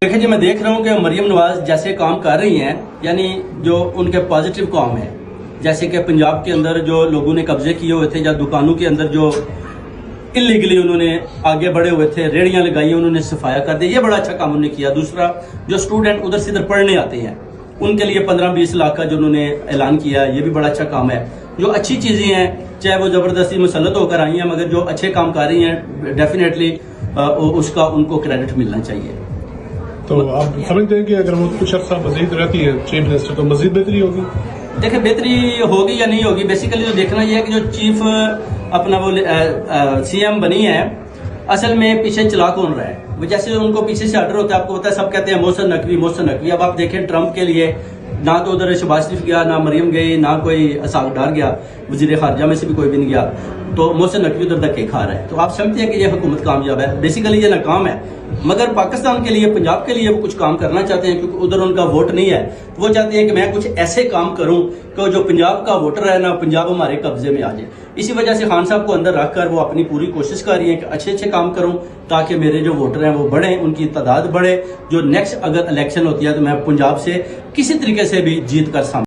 देखिए जी, मैं देख रहा हूँ कि मरियम नवाज जैसे काम कर रही हैं, यानी जो उनके पॉजिटिव काम है, जैसे कि पंजाब के अंदर जो लोगों ने कब्जे किए हुए थे या दुकानों के अंदर जो इलीगली उन्होंने आगे बढ़े हुए थे, रेड़ियां लगाई, उन्होंने सफाया कर दिया, ये बड़ा अच्छा काम उन्होंने किया। दूसरा, जो स्टूडेंट उधर से इधर पढ़ने आते हैं उनके लिए 15-20 लाख का जो उन्होंने ऐलान किया, ये भी बड़ा अच्छा काम है। जो अच्छी चीजें हैं, चाहे वो जबरदस्ती मुसल्लत होकर आई हैं, मगर जो अच्छे काम कर रही हैं, डेफिनेटली उसका उनको क्रेडिट मिलना चाहिए। तो आप समझते हैं कि अगर वो कुछ अर्सा मजीद रहती है चीफ मिनिस्टर तो मजीद बेहतरी होगी? देखिए, बेहतरी होगी या नहीं होगी, बेसिकली जो देखना यह है कि जो चीफ अपना वो सीएम बनी है, असल में पीछे चला कौन रहा है। वो जैसे उनको पीछे से ऑर्डर होता है, आपको पता है, सब कहते हैं मोहसिन नकवी। अब आप देखें, ट्रंप के लिए ना तो उधर शहबाज शरीफ गया, ना मरियम गई, ना कोई इसाक डार गया, वजीर खारजा में से भी कोई भी नहीं गया, तो मोहसिन नकवी उधर धक्के खा रहा है। तो आप समझते हैं कि ये हुकूमत कामयाब है? बेसिकली ये नाकाम है, मगर पाकिस्तान के लिए, पंजाब के लिए वो कुछ काम करना चाहते हैं, क्योंकि उधर उनका वोट नहीं है। वो चाहते हैं कि मैं कुछ ऐसे काम करूं कि जो पंजाब का वोटर है ना, पंजाब हमारे कब्जे में आ जाए। इसी वजह से खान साहब को अंदर रखकर वो अपनी पूरी कोशिश कर रही है कि अच्छे काम करूं, ताकि मेरे जो वोटर हैं वो बढ़े, उनकी तादाद बढ़े। जो नेक्स्ट अगर इलेक्शन होती है तो मैं पंजाब से किसी तरीके से भी जीत कर सामने